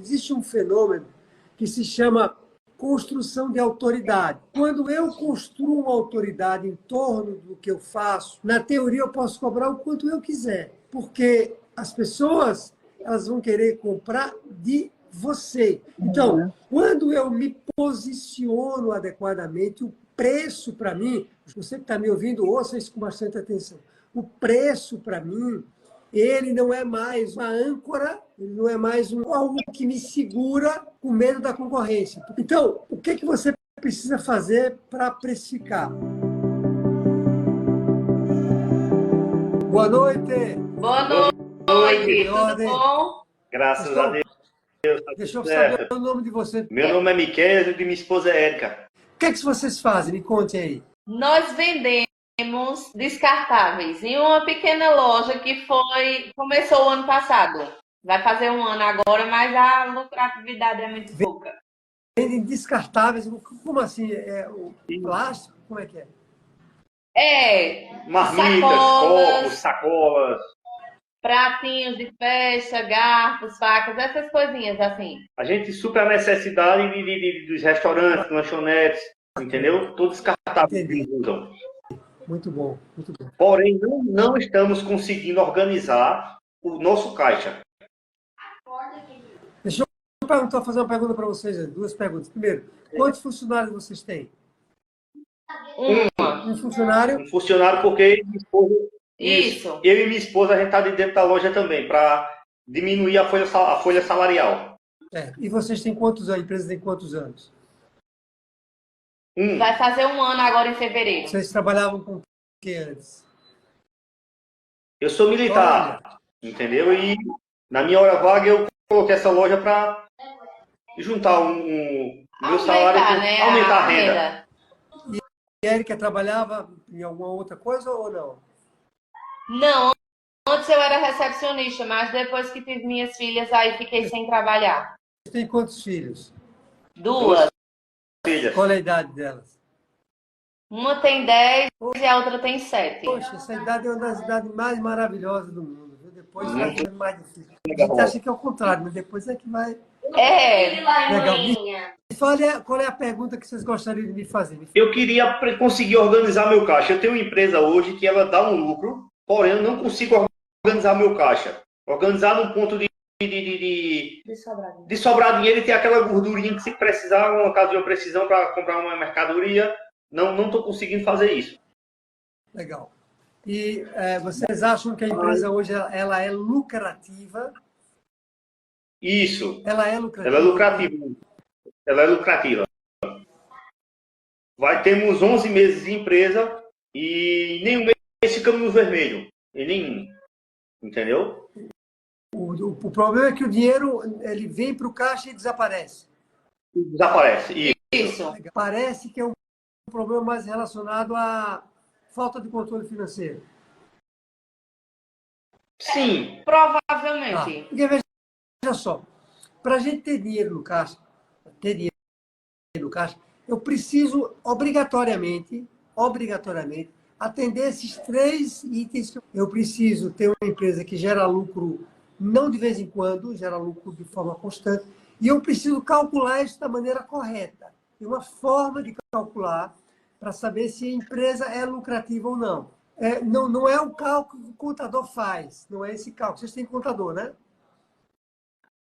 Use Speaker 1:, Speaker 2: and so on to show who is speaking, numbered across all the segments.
Speaker 1: existe um fenômeno que se chama construção de autoridade. Quando eu construo uma autoridade em torno do que eu faço, na teoria eu posso cobrar o quanto eu quiser, porque as pessoas elas vão querer comprar de você. Então, quando eu me posiciono adequadamente, o preço para mim, você que está me ouvindo, ouça isso com bastante atenção. O preço para mim, ele não é mais uma âncora, ele não é mais algo que me segura com medo da concorrência. Então, o que você precisa fazer para precificar? Boa noite!
Speaker 2: Boa noite, tudo bom?
Speaker 3: Graças a Deus.
Speaker 1: Deixa eu saber o nome de você.
Speaker 3: Meu nome é Miquel e de minha esposa é Érica.
Speaker 1: O que vocês fazem? Me conte aí.
Speaker 2: Nós vendemos descartáveis em uma pequena loja que começou o ano passado. Vai fazer um ano agora, mas a lucratividade é muito pouca.
Speaker 1: Vendem descartáveis? Como assim? É o plástico? Como é que é?
Speaker 3: Marmitas, copos, sacolas.
Speaker 2: Pratinhos de festa, garfos, facas, essas coisinhas assim.
Speaker 3: A gente supra a necessidade dos restaurantes, lanchonetes, entendeu? Todos descartáveis que eles usam.
Speaker 1: Muito bom, muito bom.
Speaker 3: Porém, não estamos conseguindo organizar o nosso caixa.
Speaker 1: Deixa eu fazer uma pergunta para vocês, duas perguntas. Primeiro, quantos funcionários vocês têm? Um funcionário?
Speaker 3: Um funcionário porque minha esposa,
Speaker 2: Isso.
Speaker 3: eu e minha esposa, a gente está dentro da loja também, para diminuir a folha salarial.
Speaker 1: E vocês têm quantos anos? A empresa tem quantos anos?
Speaker 2: Vai fazer um ano agora em fevereiro.
Speaker 1: Vocês trabalhavam com o que antes?
Speaker 3: Eu sou militar, entendeu? E na minha hora vaga eu coloquei essa loja para juntar meu salário,
Speaker 2: né,
Speaker 3: aumentar a renda.
Speaker 1: E a Érica trabalhava em alguma outra coisa ou não?
Speaker 2: Não, antes eu era recepcionista, mas depois que tive minhas filhas, aí fiquei sem trabalhar.
Speaker 1: Você tem quantos filhos?
Speaker 2: Duas
Speaker 3: filhas.
Speaker 1: Qual é a idade delas?
Speaker 2: Uma tem 10 e a outra tem 7.
Speaker 1: Poxa, essa idade é uma das idades mais maravilhosas do mundo. Viu? Depois vai ser mais difícil. A gente acha que é o contrário, mas depois é que vai... Legal. Me fale qual é a pergunta que vocês gostariam de me fazer.
Speaker 3: Eu queria conseguir organizar meu caixa. Eu tenho uma empresa hoje que ela dá um lucro, porém eu não consigo organizar meu caixa. Organizar num ponto de sobrar dinheiro e ter aquela gordurinha que se precisar, uma ocasião precisão para comprar uma mercadoria, não estou conseguindo fazer isso.
Speaker 1: Legal. E vocês acham que a empresa hoje ela é lucrativa?
Speaker 3: Isso.
Speaker 1: Ela é lucrativa.
Speaker 3: Ela é lucrativa. Ela é lucrativa. Temos 11 meses de empresa e nenhum mês ficamos no vermelho. E nenhum. Entendeu?
Speaker 1: O problema é que o dinheiro ele vem para o caixa e desaparece.
Speaker 3: Desaparece.
Speaker 2: Isso.
Speaker 1: Parece que é um problema mais relacionado à falta de controle financeiro.
Speaker 3: Sim.
Speaker 2: Provavelmente.
Speaker 1: Porque veja só, para a gente ter dinheiro no caixa, eu preciso obrigatoriamente atender esses 3 itens. Eu preciso ter uma empresa que gera lucro não de vez em quando, gera lucro de forma constante, e eu preciso calcular isso da maneira correta. Tem uma forma de calcular para saber se a empresa é lucrativa ou não. Não é o cálculo que o contador faz, não é esse cálculo. Vocês têm contador, né?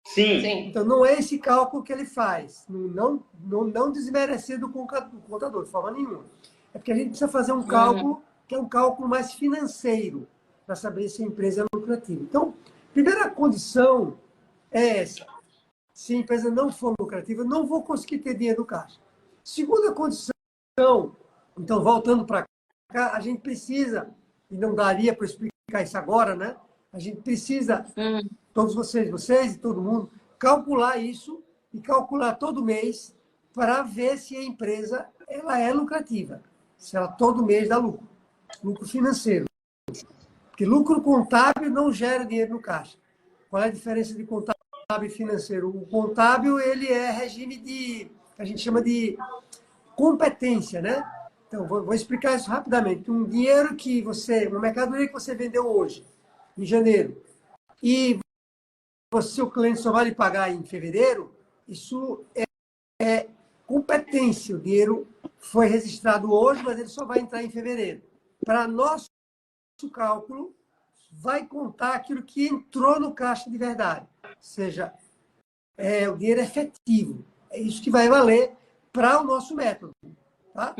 Speaker 3: Sim.
Speaker 1: Então, não é esse cálculo que ele faz. Não desmerecendo o contador, de forma nenhuma. É porque a gente precisa fazer um cálculo que é um cálculo mais financeiro, para saber se a empresa é lucrativa. Então, primeira condição é essa. Se a empresa não for lucrativa, eu não vou conseguir ter dinheiro no caixa. Segunda condição, então, voltando para cá, a gente precisa, e não daria para explicar isso agora, né? A gente precisa... Todos vocês e todo mundo, calcular isso e calcular todo mês para ver se a empresa ela é lucrativa. Se ela todo mês dá lucro. Lucro financeiro. Porque lucro contábil não gera dinheiro no caixa. Qual é a diferença de contábil e financeiro? O contábil ele é regime de... a gente chama de competência, né? Então, vou explicar isso rapidamente. Um dinheiro uma mercadoria que você vendeu hoje, em janeiro, e se o cliente só vai lhe pagar em fevereiro, isso é competência. O dinheiro foi registrado hoje, mas ele só vai entrar em fevereiro. Para nosso cálculo, vai contar aquilo que entrou no caixa de verdade. Ou seja, o dinheiro efetivo. É isso que vai valer para o nosso método. Tá?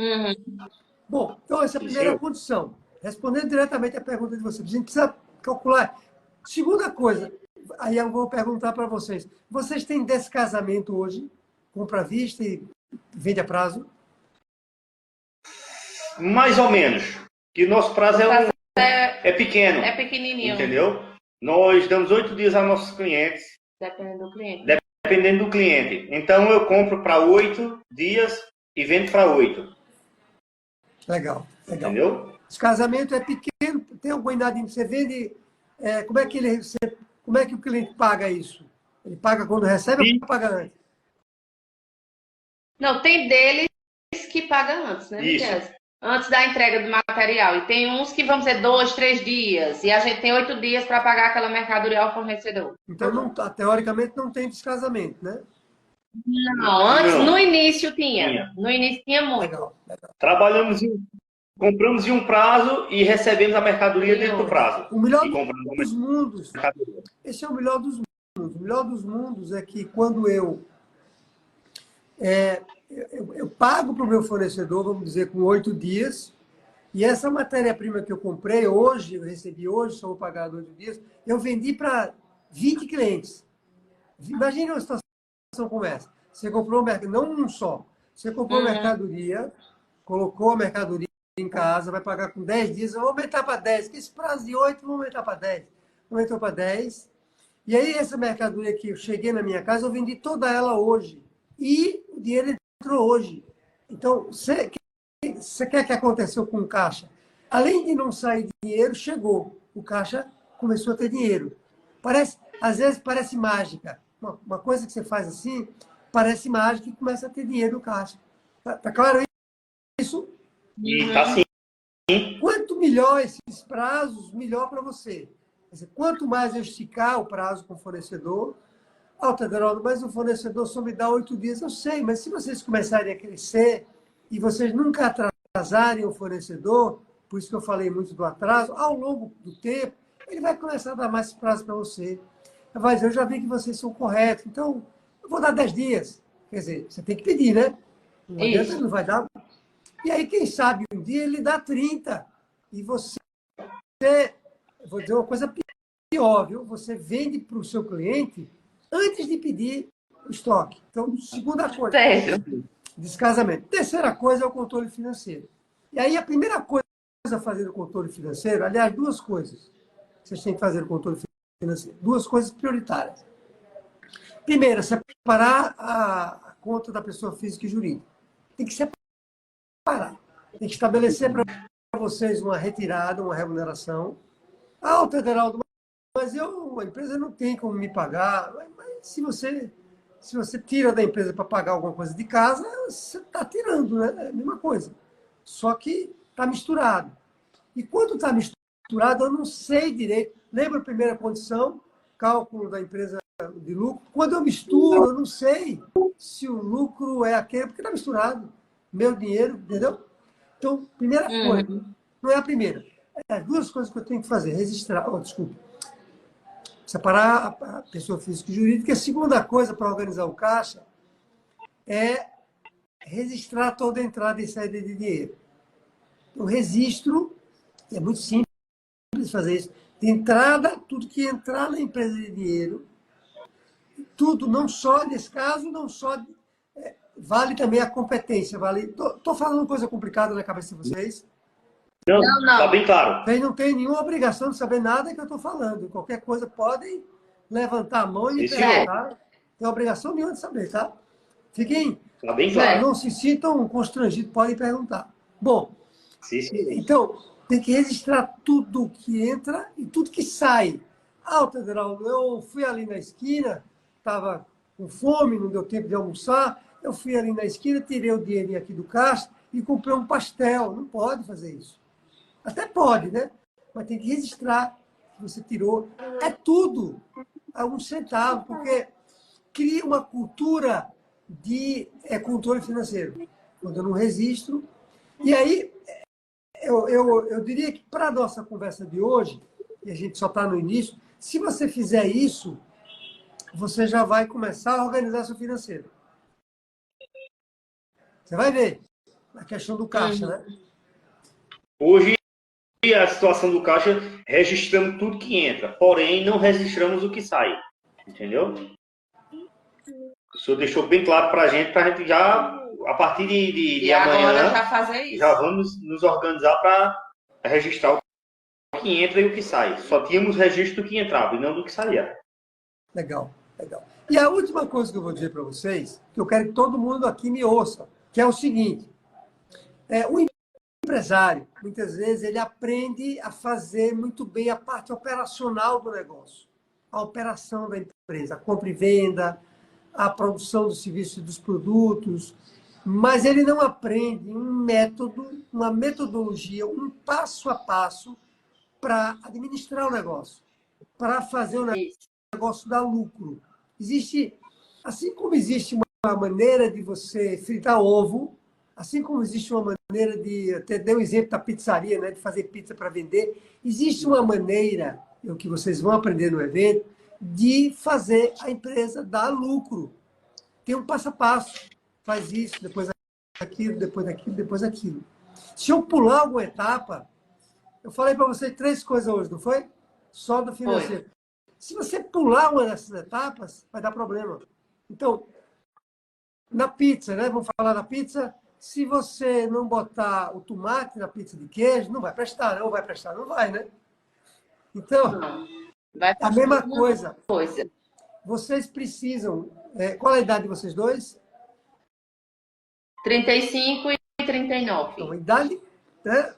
Speaker 1: Bom, então essa é a primeira condição. Respondendo diretamente à pergunta de vocês, a gente precisa calcular. Segunda coisa, aí eu vou perguntar para vocês. Vocês têm descasamento hoje? Compra à vista e vende a prazo?
Speaker 3: Mais ou menos. Que nosso prazo é pequeno.
Speaker 2: É pequenininho.
Speaker 3: Entendeu? Nós damos 8 dias aos nossos clientes.
Speaker 2: Dependendo do cliente.
Speaker 3: Dependendo do cliente. Então, eu compro para 8 dias e vendo para 8.
Speaker 1: Legal, legal.
Speaker 3: Entendeu?
Speaker 1: Descasamento é pequeno, tem alguma idade, você vende... como é que o cliente paga isso? Ele paga quando recebe ou paga antes?
Speaker 2: Não, tem deles que pagam antes, né,
Speaker 3: Isso.
Speaker 2: Miguel? Antes da entrega do material. E tem uns que vão ser 2, 3 dias. E a gente tem 8 dias para pagar aquela mercadoria ao fornecedor.
Speaker 1: Então, teoricamente, não tem descasamento, né?
Speaker 2: Não, antes,
Speaker 3: Não.
Speaker 2: No início tinha. No início tinha muito.
Speaker 1: Legal, legal.
Speaker 3: Compramos em um prazo e recebemos a mercadoria dentro do prazo.
Speaker 1: O melhor
Speaker 3: E compramos
Speaker 1: dos mundos, esse é o melhor dos mundos. O melhor dos mundos é que quando eu pago para o meu fornecedor, vamos dizer, com 8 dias, e essa matéria-prima que eu comprei hoje, eu recebi hoje, só vou pagar 8 dias, eu vendi para 20 clientes. Imagine uma situação como essa. Você comprou não um só. Você comprou mercadoria, colocou a mercadoria em casa, vai pagar com 10 dias, eu vou aumentar para 10, que esse prazo de 8, eu vou aumentar para 10. Aumentou para 10. E aí, essa mercadoria que eu cheguei na minha casa, eu vendi toda ela hoje. E o dinheiro entrou hoje. Então, você quer que aconteceu com o caixa? Além de não sair dinheiro, chegou. O caixa começou a ter dinheiro. Às vezes parece mágica. Uma coisa que você faz assim, parece mágica e começa a ter dinheiro no caixa. Tá claro isso?
Speaker 3: E tá sim.
Speaker 1: Quanto melhor esses prazos, melhor para você. Quer dizer, quanto mais eu esticar o prazo com o fornecedor, Tederaldo, mas o fornecedor só me dá 8 dias. Eu sei, mas se vocês começarem a crescer e vocês nunca atrasarem o fornecedor, por isso que eu falei muito do atraso, ao longo do tempo, ele vai começar a dar mais prazo para você. Vai dizer, eu já vi que vocês são corretos, então eu vou dar 10 dias. Quer dizer, você tem que pedir, né? Não adianta, ele não vai dar. E aí, quem sabe, um dia ele dá 30. E você, vou dizer uma coisa pior, viu? Você vende para o seu cliente antes de pedir o estoque. Então, segunda coisa, descasamento. Terceira coisa é o controle financeiro. E aí, a primeira coisa a fazer no controle financeiro, aliás, duas coisas vocês têm que fazer no controle financeiro. Duas coisas prioritárias. Primeiro, separar a conta da pessoa física e jurídica. Tem que separar. Tem que estabelecer para vocês uma retirada, uma remuneração. Tederaldo, mas a empresa não tem como me pagar. Mas se você tira da empresa para pagar alguma coisa de casa, você está tirando, né? É a mesma coisa. Só que está misturado. E quando está misturado, eu não sei direito. Lembra a primeira condição? Cálculo da empresa de lucro. Quando eu misturo, eu não sei se o lucro é aquele, porque está misturado. Meu dinheiro, entendeu? Então, primeira coisa. Não é a primeira. As duas coisas que eu tenho que fazer. Registrar. Separar a pessoa física e jurídica. A segunda coisa para organizar o caixa é registrar toda a entrada e saída de dinheiro. O registro é muito simples fazer isso. De entrada, tudo que entrar na empresa de dinheiro, tudo, não só, nesse caso, não só... vale também a competência. Estou falando coisa complicada na cabeça de vocês?
Speaker 3: Não. Está bem claro.
Speaker 1: Vocês não têm nenhuma obrigação de saber nada que eu estou falando. Qualquer coisa, podem levantar a mão e me perguntar. Não tem obrigação nenhuma de saber, tá? Fiquem...
Speaker 3: Está bem claro.
Speaker 1: Não se sintam constrangidos, podem perguntar. Bom,
Speaker 3: Sim.
Speaker 1: Então, tem que registrar tudo que entra e tudo que sai. Tederaldo, eu fui ali na esquina, estava com fome, não deu tempo de almoçar, eu fui ali na esquina, tirei o dinheirinho aqui do caixa e comprei um pastel. Não pode fazer isso. Até pode, né? Mas tem que registrar que você tirou. É tudo. a um centavo, porque cria uma cultura de controle financeiro. Quando eu não registro. E aí, eu diria que para a nossa conversa de hoje, e a gente só está no início, se você fizer isso, você já vai começar a organizar seu financeiro. Você vai ver a questão do caixa, né?
Speaker 3: Hoje, a situação do caixa, registramos tudo que entra, porém não registramos o que sai. Entendeu? O senhor deixou bem claro para a gente já, a partir de amanhã,
Speaker 2: já fazer isso.
Speaker 3: Já vamos nos organizar para registrar o que entra e o que sai. Só tínhamos registro do que entrava e não do que saía.
Speaker 1: Legal, legal. E a última coisa que eu vou dizer para vocês, que eu quero que todo mundo aqui me ouça, que é o seguinte. O empresário, muitas vezes, ele aprende a fazer muito bem a parte operacional do negócio. A operação da empresa, a compra e venda, a produção dos serviços e dos produtos, mas ele não aprende um método, uma metodologia, um passo a passo para administrar o negócio, para fazer o negócio dar lucro. Assim como existe uma maneira de você fritar ovo, assim como existe uma maneira de, até dei um exemplo da pizzaria, né, de fazer pizza para vender, existe uma maneira, o que vocês vão aprender no evento, de fazer a empresa dar lucro. Tem um passo a passo. Faz isso, depois aquilo, depois aquilo, depois aquilo. Se eu pular alguma etapa, eu falei para vocês 3 coisas hoje, não foi? Só do financeiro. Foi. Se você pular uma dessas etapas, vai dar problema. Então, na pizza, né? Vamos falar da pizza. Se você não botar o tomate na pizza de queijo, não vai prestar, não vai prestar, não vai, né? Então, a mesma coisa. Vocês precisam... qual é a idade de vocês dois?
Speaker 2: 35 e 39.
Speaker 1: Então, a idade... Né? Quer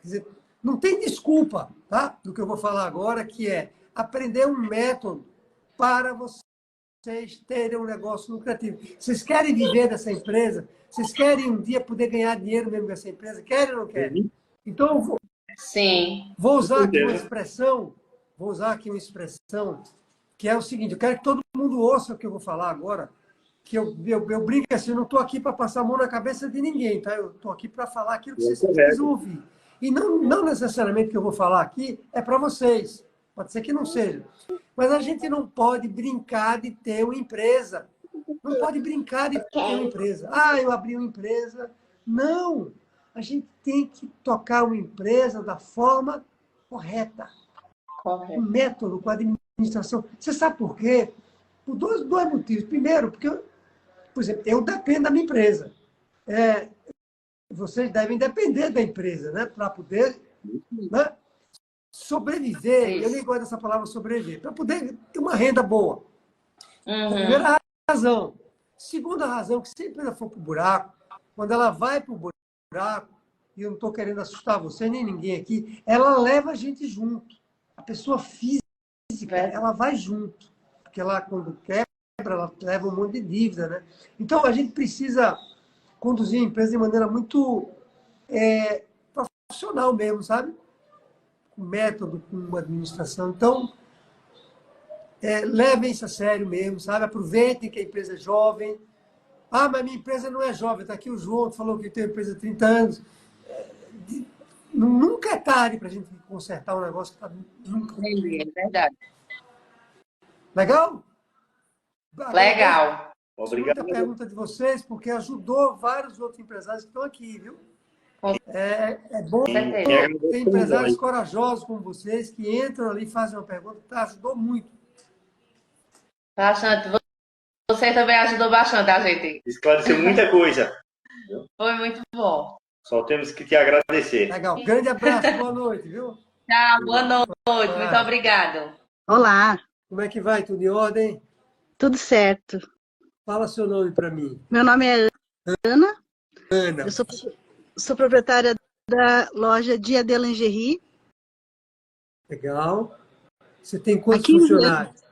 Speaker 1: dizer, não tem desculpa, tá? Do que eu vou falar agora, que é aprender um método para vocês terem um negócio lucrativo. Vocês querem viver dessa empresa? Vocês querem um dia poder ganhar dinheiro mesmo dessa empresa? Querem ou não querem? Então, eu vou usar aqui uma expressão, que é o seguinte, eu quero que todo mundo ouça o que eu vou falar agora, que eu brinco assim, eu não estou aqui para passar a mão na cabeça de ninguém, tá? Eu estou aqui para falar aquilo que vocês precisam ouvir. E não necessariamente o que eu vou falar aqui é para vocês. Pode ser que não seja. Mas a gente não pode brincar de ter uma empresa. Não pode brincar de ter uma empresa. Ah, eu abri uma empresa. Não! A gente tem que tocar uma empresa da forma correta. Com método, com administração. Você sabe por quê? Por dois motivos. Primeiro, porque, por exemplo, eu dependo da minha empresa. Vocês devem depender da empresa, né? Para poder, né? Sobreviver. Eu nem gosto dessa palavra sobreviver. Para poder ter uma renda boa. Primeira razão. Segunda razão, que se a empresa for para o buraco, quando ela vai para o buraco, e eu não estou querendo assustar você nem ninguém aqui, ela leva a gente junto. A pessoa física, ela vai junto. Porque ela, quando quebra, ela leva um monte de dívida, né? Então, a gente precisa conduzir a empresa de maneira muito profissional mesmo, sabe? Com método, com uma administração. Então, levem isso a sério mesmo, sabe? Aproveitem que a empresa é jovem. Ah, mas minha empresa não é jovem. Está aqui o João, que falou que tem uma empresa de 30 anos. Nunca é tarde para a gente consertar um negócio que está... Nunca.
Speaker 2: É verdade.
Speaker 1: Legal?
Speaker 2: Legal.
Speaker 1: Obrigado. Muita pergunta de vocês, porque ajudou vários outros empresários que estão aqui, viu? É bom ter empresários corajosos como vocês, que entram ali e fazem uma pergunta, que ajudou muito.
Speaker 2: Bastante. Você também ajudou bastante a gente.
Speaker 3: Esclareceu muita coisa.
Speaker 2: Foi muito bom.
Speaker 3: Só temos que te agradecer.
Speaker 1: Legal. Grande abraço, boa noite, viu?
Speaker 2: Tchau, boa noite. Muito obrigado.
Speaker 4: Olá.
Speaker 1: Como é que vai? Tudo em ordem?
Speaker 4: Tudo certo.
Speaker 1: Fala seu nome para mim.
Speaker 4: Meu nome é Ana.
Speaker 1: Ana.
Speaker 4: Eu sou proprietária da loja Dia de Lingerie.
Speaker 1: Legal. Você tem quantos funcionários?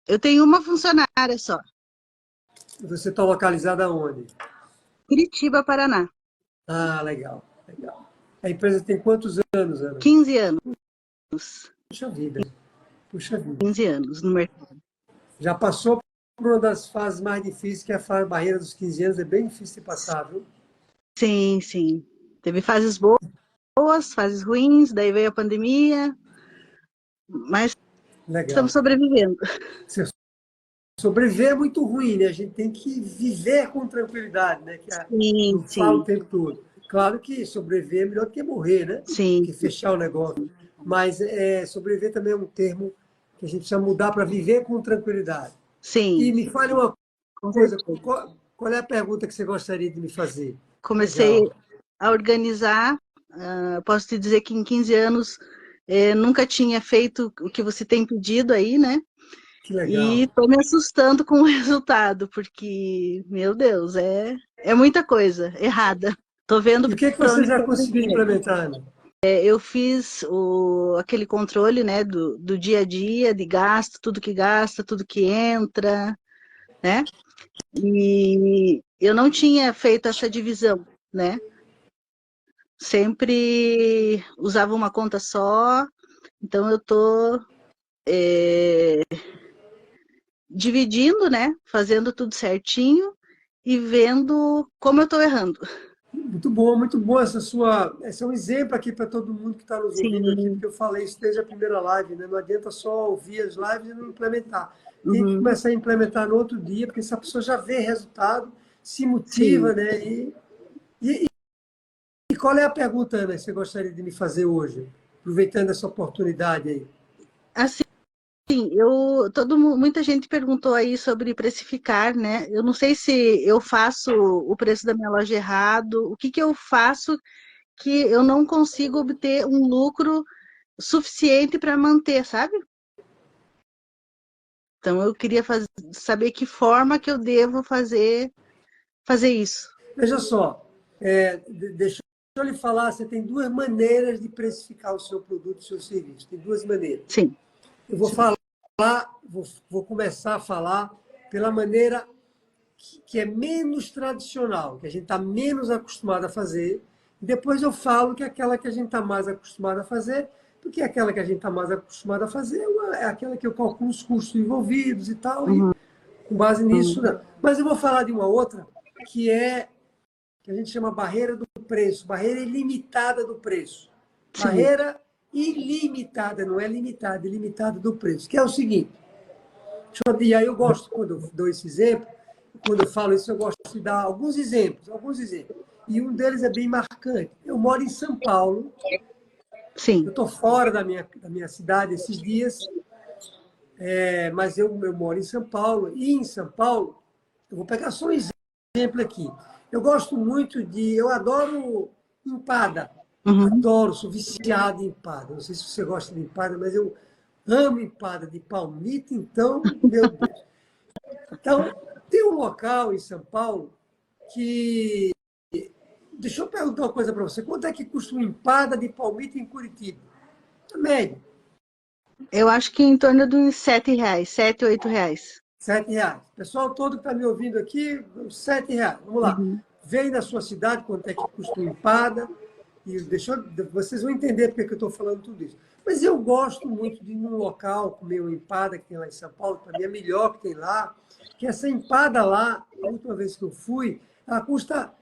Speaker 4: Eu tenho uma funcionária só.
Speaker 1: Você está localizada aonde?
Speaker 4: Curitiba, Paraná.
Speaker 1: Ah, legal, legal. A empresa tem quantos anos, Ana?
Speaker 4: 15 anos.
Speaker 1: Puxa vida. Puxa vida.
Speaker 4: 15 anos no mercado.
Speaker 1: Já passou por uma das fases mais difíceis, que é a barreira dos 15 anos, é bem difícil de passar, viu?
Speaker 4: Sim, sim. Teve fases boas, fases ruins, daí veio a pandemia, mas
Speaker 1: Legal.
Speaker 4: estamos sobrevivendo.
Speaker 1: Sobreviver é muito ruim, né? A gente tem que viver com tranquilidade, né?
Speaker 4: Sim,
Speaker 1: Eu falo o
Speaker 4: sim,
Speaker 1: tempo todo. Claro que sobreviver é melhor do que morrer, né?
Speaker 4: sim,
Speaker 1: Que fechar o negócio. Mas sobreviver também é um termo que a gente precisa mudar para viver com tranquilidade.
Speaker 4: sim,
Speaker 1: E me fale uma
Speaker 4: com
Speaker 1: coisa,
Speaker 4: certeza.
Speaker 1: qual é a pergunta que você gostaria de me fazer?
Speaker 4: Comecei
Speaker 1: Legal.
Speaker 4: a organizar, posso te dizer que em 15 anos nunca tinha feito o que você tem pedido aí, né?
Speaker 1: Que
Speaker 4: E
Speaker 1: legal.
Speaker 4: estou me assustando com o resultado, porque, meu Deus, é muita coisa errada. Estou vendo
Speaker 1: E o que
Speaker 4: para
Speaker 1: você
Speaker 4: onde
Speaker 1: já
Speaker 4: está o
Speaker 1: conseguiu
Speaker 4: dinheiro.
Speaker 1: implementar, Ana?
Speaker 4: Eu fiz aquele controle, né, do dia a dia, de gasto, tudo que gasta, tudo que entra, né? E eu não tinha feito essa divisão, né? Sempre usava uma conta só, então eu estou dividindo, né? Fazendo tudo certinho e vendo como eu estou errando.
Speaker 1: Muito bom essa sua. Esse é um exemplo aqui para todo mundo que está nos ouvindo aqui,
Speaker 4: Sim,
Speaker 1: porque eu falei isso desde a primeira live, né? Não adianta só ouvir as lives e não implementar. Tem que
Speaker 4: uhum,
Speaker 1: começar a implementar no outro dia, porque essa pessoa já vê resultado, se motiva,
Speaker 4: sim.
Speaker 1: né? E, e qual é a pergunta, Ana, que você gostaria de me fazer hoje, aproveitando essa oportunidade aí?
Speaker 4: Assim, muita gente perguntou aí sobre precificar, né? Eu não sei se eu faço o preço da minha loja errado, o que que eu faço que eu não consigo obter um lucro suficiente para manter, sabe? Então eu queria saber que forma que eu devo fazer isso.
Speaker 1: Veja só, deixa eu lhe falar, você tem duas maneiras de precificar o seu produto, o seu serviço. Tem duas maneiras.
Speaker 4: Sim,
Speaker 1: Eu vou falar, vou começar a falar pela maneira que é menos tradicional, que a gente está menos acostumado a fazer, e depois eu falo que é aquela que a gente está mais acostumado a fazer, porque aquela que a gente está mais acostumado a fazer é aquela que eu calculo os custos envolvidos e tal, e
Speaker 4: uhum,
Speaker 1: com base nisso, não. Mas eu vou falar de uma outra, que é que a gente chama barreira do preço, barreira ilimitada do preço.
Speaker 4: sim,
Speaker 1: Barreira ilimitada, não é limitada, ilimitada do preço, que é o seguinte, e aí eu gosto, quando eu dou esse exemplo, quando eu falo isso, eu gosto de dar alguns exemplos. E um deles é bem marcante. Eu moro em São Paulo, eu
Speaker 4: sim,
Speaker 1: estou fora da minha cidade esses dias, mas eu moro em São Paulo, e em São Paulo, eu vou pegar só um exemplo aqui. Eu gosto muito eu adoro empada,
Speaker 4: uhum,
Speaker 1: adoro, sou viciado em empada. Não sei se você gosta de empada, mas eu amo empada de palmito, então, meu Deus. Então, tem um local em São Paulo que. Deixa eu perguntar uma coisa para você. Quanto é que custa uma empada de palmito em Curitiba? A média,
Speaker 4: eu acho que em torno de uns R$ 7, 7, R$ 8.
Speaker 1: R$ 7. O pessoal todo que está me ouvindo aqui, R$ 7. Vamos lá.
Speaker 4: Uhum,
Speaker 1: Vem na sua cidade quanto é que custa uma empada. E vocês vão entender porque que eu estou falando tudo isso. Mas eu gosto muito de ir num local comer uma empada que tem lá em São Paulo, para mim é a melhor que tem lá, que essa empada lá, a última vez que eu fui, ela custa,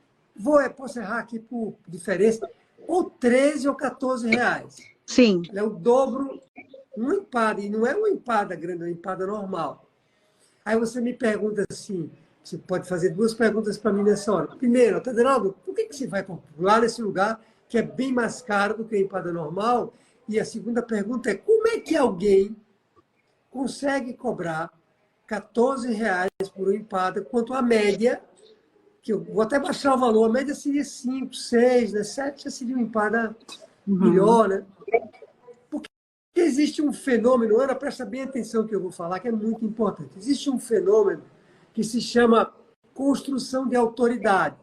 Speaker 1: posso errar aqui por diferença, ou 13 ou 14 reais.
Speaker 4: sim,
Speaker 1: Ela é o dobro, uma empada, e não é uma empada grande, é uma empada normal. Aí você me pergunta assim, você pode fazer duas perguntas para mim nessa hora. Primeiro, Adenaldo, por que você vai lá nesse lugar que é bem mais caro do que a empada normal? E a segunda pergunta é, como é que alguém consegue cobrar R$ 14 por uma empada, quanto a média, que eu vou até baixar o valor, a média seria 5, 6, né? 7 já seria uma empada
Speaker 4: uhum,
Speaker 1: melhor, né? Porque existe um fenômeno, Ana, presta bem atenção no que eu vou falar, que é muito importante. Existe um fenômeno que se chama construção de autoridade.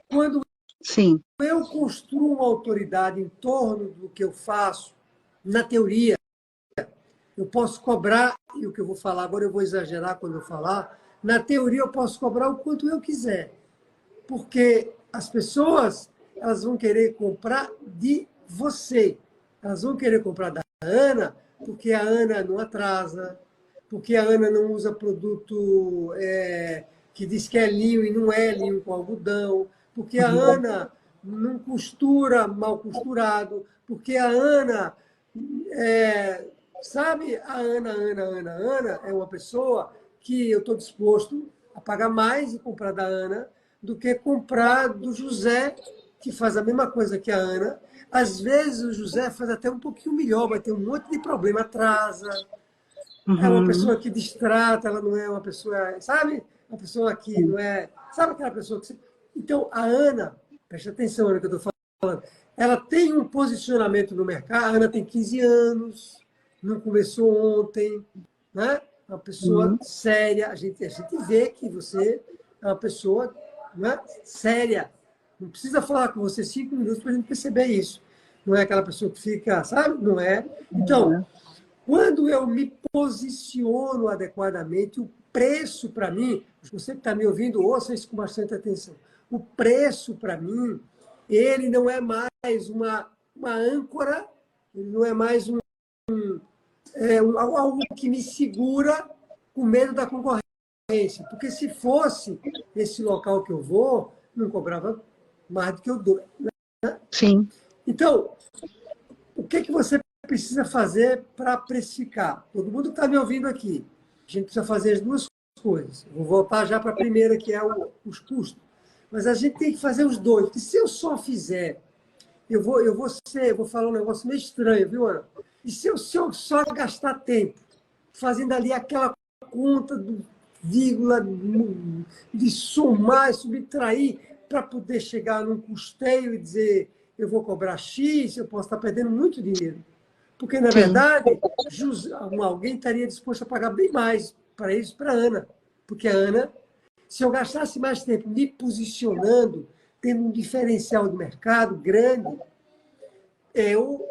Speaker 1: Quando
Speaker 4: sim,
Speaker 1: eu construo uma autoridade em torno do que eu faço, na teoria, eu posso cobrar, e o que eu vou falar agora eu vou exagerar quando eu falar, na teoria eu posso cobrar o quanto eu quiser, porque as pessoas elas vão querer comprar de você, elas vão querer comprar da Ana porque a Ana não atrasa, porque a Ana não usa produto que diz que é linho e não é linho com algodão, porque a Ana não costura mal costurado, porque a Ana, sabe, a Ana é uma pessoa que eu estou disposto a pagar mais e comprar da Ana do que comprar do José, que faz a mesma coisa que a Ana. Às vezes o José faz até um pouquinho melhor, vai ter um monte de problema, atrasa. É uma pessoa que distrata, ela não é uma pessoa, sabe? Uma pessoa que não é... Sabe aquela pessoa que... Então, a Ana, preste atenção no que eu estou falando, ela tem um posicionamento no mercado, a Ana tem 15 anos, não começou ontem, né? Uma pessoa séria, a gente vê que você é uma pessoa, né, séria. Não precisa falar com você 5 minutos para a gente perceber isso. Não é aquela pessoa que fica, sabe? Não é. Então, quando eu me posiciono adequadamente, o preço para mim, você que está me ouvindo, ouça isso com bastante atenção. O preço para mim, ele não é mais uma âncora, ele não é mais algo que me segura com medo da concorrência. Porque se fosse esse local que eu vou, não cobrava mais do que eu dou. Né?
Speaker 4: Sim.
Speaker 1: Então, o que você precisa fazer para precificar? Todo mundo que está me ouvindo aqui, a gente precisa fazer as duas coisas. Vou voltar já para a primeira, que é os custos. Mas a gente tem que fazer os dois. Porque se eu só fizer, eu vou falar um negócio meio estranho, viu, Ana? E se eu só gastar tempo fazendo ali aquela conta do vírgula, de somar e subtrair para poder chegar num custeio e dizer eu vou cobrar X, eu posso estar perdendo muito dinheiro. Porque, na verdade, alguém estaria disposto a pagar bem mais para isso, para a Ana. Porque a Ana, se eu gastasse mais tempo me posicionando, tendo um diferencial de mercado grande, eu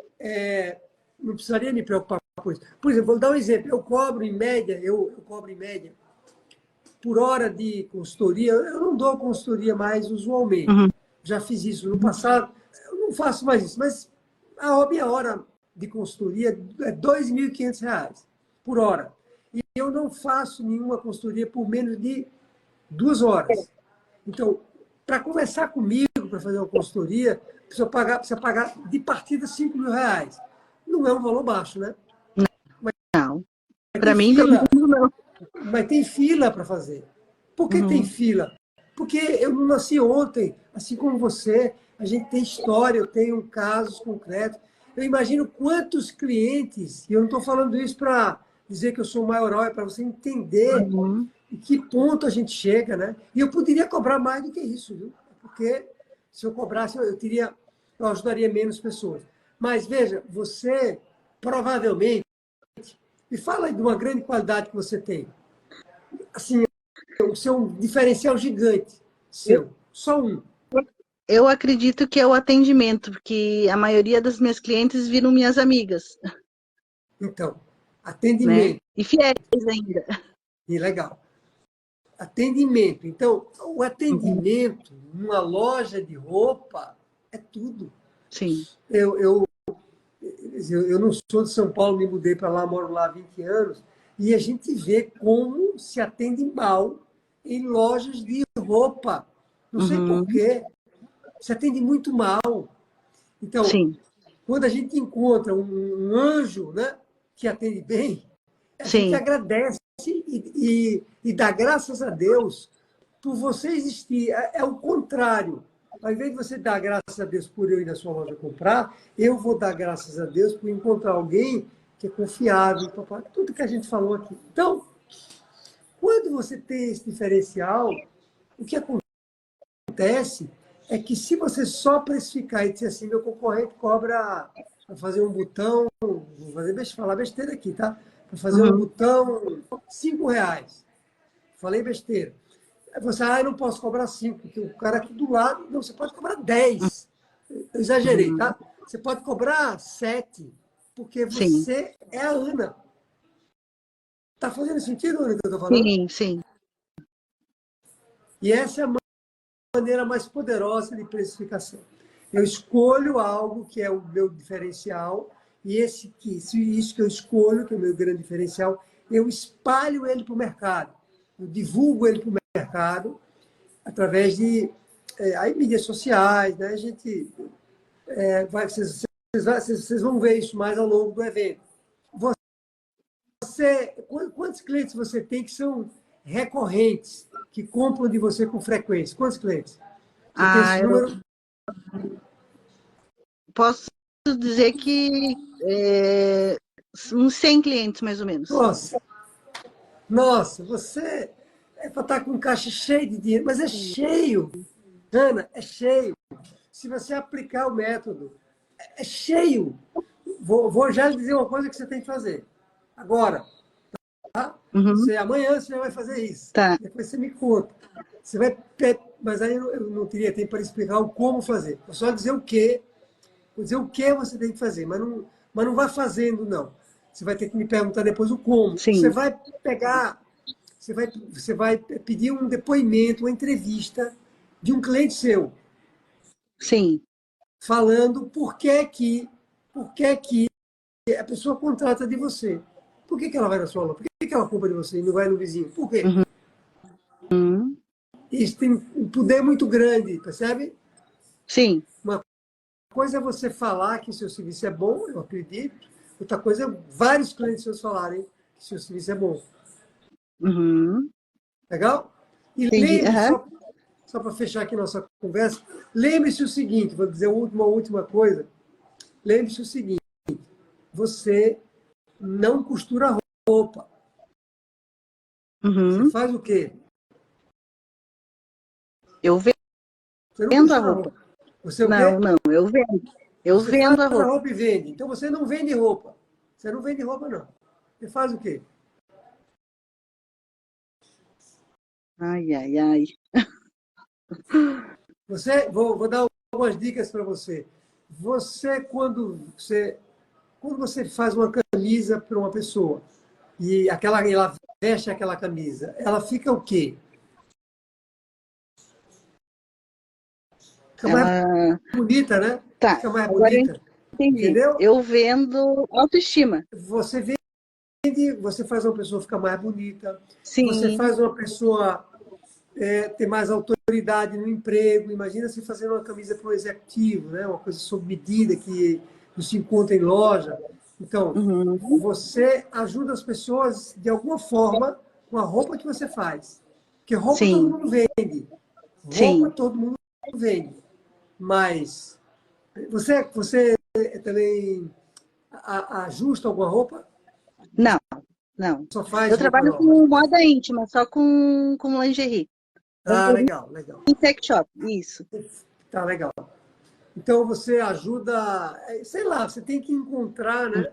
Speaker 1: não precisaria me preocupar com isso. Por exemplo, vou dar um exemplo. Eu cobro em média, por hora de consultoria, eu não dou consultoria mais usualmente. Já fiz isso no passado, eu não faço mais isso, mas a minha hora de consultoria é R$ 2.500 por hora. E eu não faço nenhuma consultoria por menos de 2 horas. Então, para conversar comigo, para fazer uma consultoria, precisa pagar de partida R$ 5.000. Não é um valor baixo, né?
Speaker 4: Não. Para mim, não.
Speaker 1: Mas tem fila para fazer. Por que tem fila? Porque eu não nasci ontem, assim como você. A gente tem história, eu tenho casos concretos. Eu imagino quantos clientes, e eu não estou falando isso para dizer que eu sou o maioral, é para você entender em que ponto a gente chega, né? E eu poderia cobrar mais do que isso, viu? Porque se eu cobrasse, eu ajudaria menos pessoas. Mas veja, você provavelmente, me fala aí de uma grande qualidade que você tem. Assim, o seu diferencial gigante, seu, só um.
Speaker 4: Eu acredito que é o atendimento, porque a maioria das minhas clientes viram minhas amigas.
Speaker 1: Então, atendimento.
Speaker 4: Né? E fiéis ainda.
Speaker 1: E legal. Atendimento. Então, o atendimento numa loja de roupa é tudo.
Speaker 4: Sim.
Speaker 1: Eu não sou de São Paulo, me mudei para lá, moro lá há 20 anos, e a gente vê como se atende mal em lojas de roupa. Não sei por quê. Se atende muito mal. Então, quando a gente encontra um anjo, né, que atende bem, a gente agradece e dá graças a Deus por você existir. É o contrário. Ao invés de você dar graças a Deus por eu ir na sua loja comprar, eu vou dar graças a Deus por encontrar alguém que é confiável, tudo que a gente falou aqui. Então, quando você tem esse diferencial, o que acontece é que se você só precificar e dizer assim, meu concorrente cobra para fazer um botão, vou falar besteira aqui, tá? Para fazer um botão, R$ 5. Falei besteira. Aí você, eu não posso cobrar 5, porque o cara aqui do lado, não, você pode cobrar 10. Eu exagerei, tá? Você pode cobrar 7, porque você é a Ana. Tá fazendo sentido, Ana, o que eu tô falando?
Speaker 4: Sim, sim.
Speaker 1: E essa é a maneira mais poderosa de precificação. Eu escolho algo que é o meu diferencial e isso que eu escolho, que é o meu grande diferencial, eu espalho ele para o mercado. Eu divulgo ele para o mercado através de aí, mídias sociais, né? A gente vocês vão ver isso mais ao longo do evento. Quantos clientes você tem que são recorrentes, que compram de você com frequência? Quantos clientes? Você tem esse número?
Speaker 4: Posso dizer que uns 100 clientes, mais ou menos.
Speaker 1: Nossa, você é para estar com um caixa cheio de dinheiro, mas é cheio, Ana, é cheio. Se você aplicar o método, é cheio. Vou já lhe dizer uma coisa que você tem que fazer. Agora, tá? Amanhã você já vai fazer isso.
Speaker 4: Tá.
Speaker 1: Depois você me conta. Você vai, mas aí eu não teria tempo para explicar o como fazer. Vou só dizer o que. Vou dizer o que você tem que fazer, mas não vá fazendo, não. Você vai ter que me perguntar depois o como.
Speaker 4: Sim.
Speaker 1: Você vai pegar, você vai pedir um depoimento, uma entrevista de um cliente seu.
Speaker 4: Sim.
Speaker 1: Falando por que a pessoa contrata de você. Por que ela vai na sua loja? Por que ela compra de você e não vai no vizinho? Por quê? Isso tem um poder muito grande, percebe?
Speaker 4: Sim.
Speaker 1: Uma coisa é você falar que seu serviço é bom, eu acredito. Outra coisa é vários clientes seus falarem que seu serviço é bom. Legal? E lembre-se, só para fechar aqui nossa conversa, lembre-se o seguinte, vou dizer uma última coisa. Lembre-se o seguinte, você não costura roupa. Você faz o quê?
Speaker 4: Eu vendo a roupa.
Speaker 1: Você o quê?
Speaker 4: Não, eu vendo. Eu
Speaker 1: você
Speaker 4: vendo
Speaker 1: faz
Speaker 4: a roupa.
Speaker 1: roupa e vende. Então você não vende roupa. Você não vende roupa, não. Você faz o quê?
Speaker 4: Ai, ai, ai.
Speaker 1: Vou dar algumas dicas para você. Quando você faz uma camisa para uma pessoa e ela veste aquela camisa, ela fica o quê? Fica mais bonita, né?
Speaker 4: Tá.
Speaker 1: Fica mais
Speaker 4: Agora
Speaker 1: bonita.
Speaker 4: Entendi.
Speaker 1: Entendeu?
Speaker 4: Eu vendo autoestima.
Speaker 1: Você você faz uma pessoa ficar mais bonita.
Speaker 4: Sim.
Speaker 1: Você faz uma pessoa ter mais autoridade no emprego. Imagina se fazendo uma camisa para um executivo, né? Uma coisa sob medida que não se encontra em loja. Então, você ajuda as pessoas de alguma forma com a roupa que você faz. Porque roupa todo mundo vende. Roupa todo mundo vende. Mas você também ajusta alguma roupa?
Speaker 4: Não.
Speaker 1: Só faz
Speaker 4: eu trabalho com moda íntima, só com lingerie.
Speaker 1: Legal.
Speaker 4: Em sex shop, isso.
Speaker 1: Tá, legal. Então, você ajuda, sei lá, você tem que encontrar, né,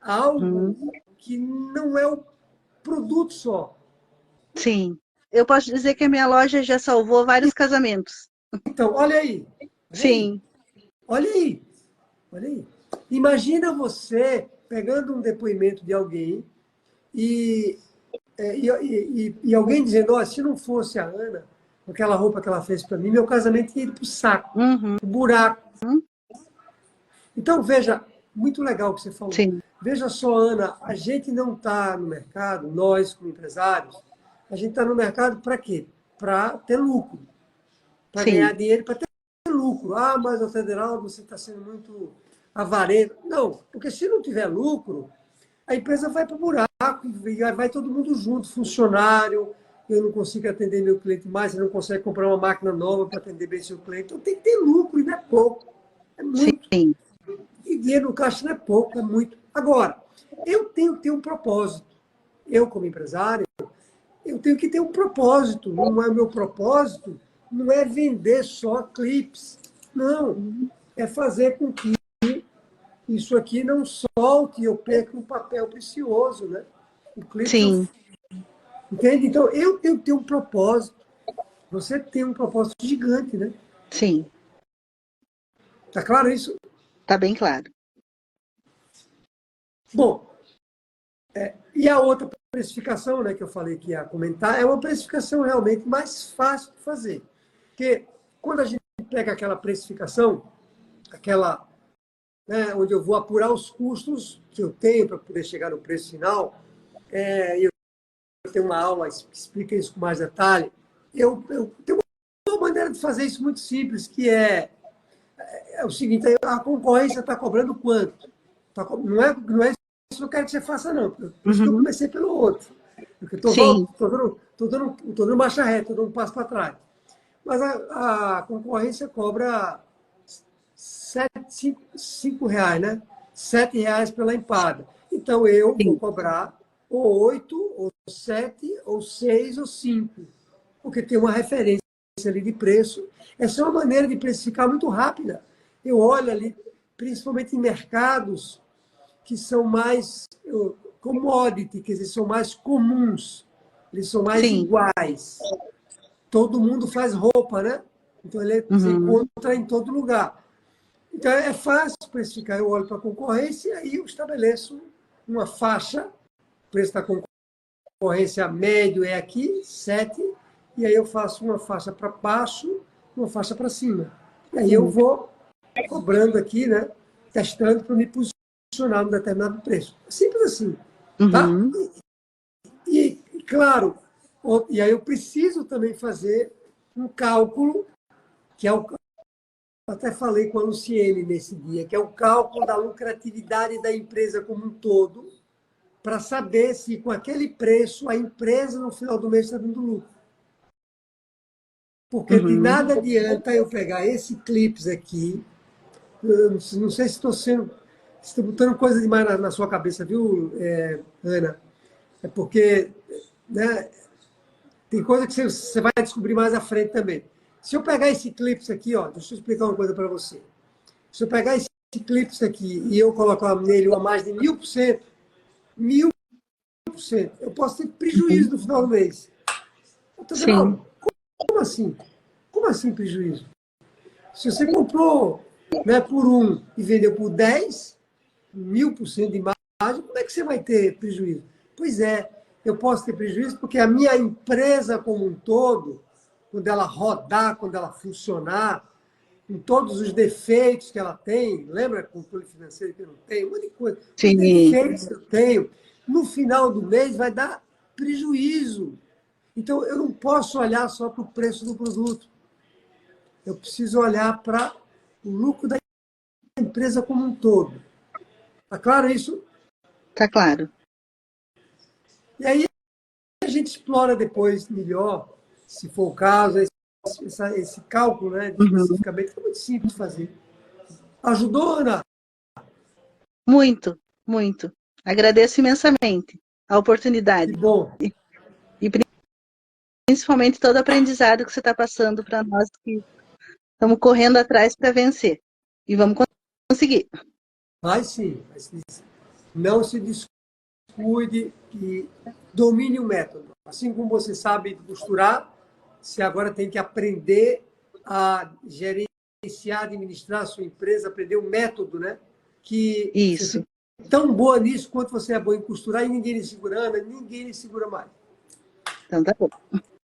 Speaker 1: algo que não é o produto só.
Speaker 4: Sim. Eu posso dizer que a minha loja já salvou vários casamentos.
Speaker 1: Então, olha aí.
Speaker 4: Sim.
Speaker 1: Olha aí. Imagina você pegando um depoimento de alguém e alguém dizendo, oh, se não fosse a Ana, com aquela roupa que ela fez para mim, meu casamento ia ir para o saco, pro buraco. Então, veja, muito legal o que você falou.
Speaker 4: Sim.
Speaker 1: Veja só, Ana, a gente não está no mercado, nós como empresários, a gente está no mercado para quê? Para ter lucro. Para ganhar dinheiro, para ter lucro. Ah, mas o Federal, você está sendo muito avarento. Não, porque se não tiver lucro, a empresa vai para o buraco, e vai todo mundo junto, funcionário, eu não consigo atender meu cliente mais, você não consegue comprar uma máquina nova para atender bem seu cliente. Então tem que ter lucro, e não é pouco. É muito.
Speaker 4: Sim.
Speaker 1: E dinheiro no caixa não é pouco, é muito. Agora, eu tenho que ter um propósito. Eu, como empresário, eu tenho que ter um propósito. Não é meu propósito, não é vender só clipes. Não. É fazer com que isso aqui não solte e eu perca um papel precioso, né? O clipe.
Speaker 4: Sim.
Speaker 1: Entende? Então, eu tenho que ter um propósito. Você tem um propósito gigante, né?
Speaker 4: Sim.
Speaker 1: Tá claro isso?
Speaker 4: Tá bem claro.
Speaker 1: Bom, e a outra precificação, né, que eu falei que ia comentar, é uma precificação realmente mais fácil de fazer. Porque quando a gente pega aquela precificação, aquela né, onde eu vou apurar os custos que eu tenho para poder chegar no preço final. Eu tenho uma aula que explica isso com mais detalhe. Eu tenho uma maneira de fazer isso muito simples, que é o seguinte: a concorrência está cobrando quanto? Não é isso que eu quero que você faça, não. Por isso que eu comecei pelo outro. Porque estou dando marcha reta, estou dando um passo para trás. Mas a concorrência cobra R$5, né? R$7 pela empada. Então, eu vou cobrar ou 8, ou 7, ou 6, ou 5. Porque tem uma referência ali de preço. Essa é uma maneira de precificar muito rápida. Eu olho ali, principalmente em mercados que são mais commodity, quer dizer, são mais comuns, eles são mais iguais. Todo mundo faz roupa, né? Então, você encontra em todo lugar. Então, é fácil precificar. Eu olho para a concorrência e eu estabeleço uma faixa. O preço da concorrência médio é aqui, 7, e aí eu faço uma faixa para baixo, uma faixa para cima. E aí eu vou cobrando aqui, né? Testando para me posicionar num determinado preço. Simples assim. Tá? E, claro, e aí eu preciso também fazer um cálculo, que é o... Eu até falei com a Luciene nesse dia, que é o cálculo da lucratividade da empresa como um todo, para saber se, com aquele preço, a empresa, no final do mês, está dando lucro. Porque de nada adianta eu pegar esse clips aqui, eu não sei se estou botando coisa demais na sua cabeça, viu, Ana? É porque, né, tem coisa que você vai descobrir mais à frente também. Se eu pegar esse clips aqui, ó, deixa eu explicar uma coisa para você. Se eu pegar esse clips aqui e eu colocar nele uma margem de 1000%, eu posso ter prejuízo no final do mês. Então, como assim? Como assim prejuízo? Se você comprou, né, por 1 e vendeu por 10, 1000% de margem, como é que você vai ter prejuízo? Pois é, eu posso ter prejuízo porque a minha empresa como um todo, quando ela rodar, quando ela funcionar, com todos os defeitos que ela tem, lembra controle financeiro que eu não tenho, um monte de coisa, os defeitos que eu tenho, no final do mês vai dar prejuízo. Então, eu não posso olhar só para o preço do produto. Eu preciso olhar para o lucro da empresa como um todo. Está claro isso?
Speaker 4: Está claro.
Speaker 1: E aí a gente explora depois melhor, se for o caso, esse cálculo, né, especificamente, que é muito simples de fazer. Ajudou, Ana?
Speaker 4: Muito, muito. Agradeço imensamente a oportunidade.
Speaker 1: Que bom.
Speaker 4: E principalmente todo o aprendizado que você está passando para nós que estamos correndo atrás para vencer. E vamos conseguir.
Speaker 1: Vai sim. Não se descuide e domine o método. Assim como você sabe costurar, você agora tem que aprender a gerenciar, administrar a sua empresa, aprender o método, né? Que
Speaker 4: Isso.
Speaker 1: você é tão boa nisso quanto você é boa em costurar e ninguém lhe segura, Ana, ninguém lhe segura mais.
Speaker 4: Então tá bom.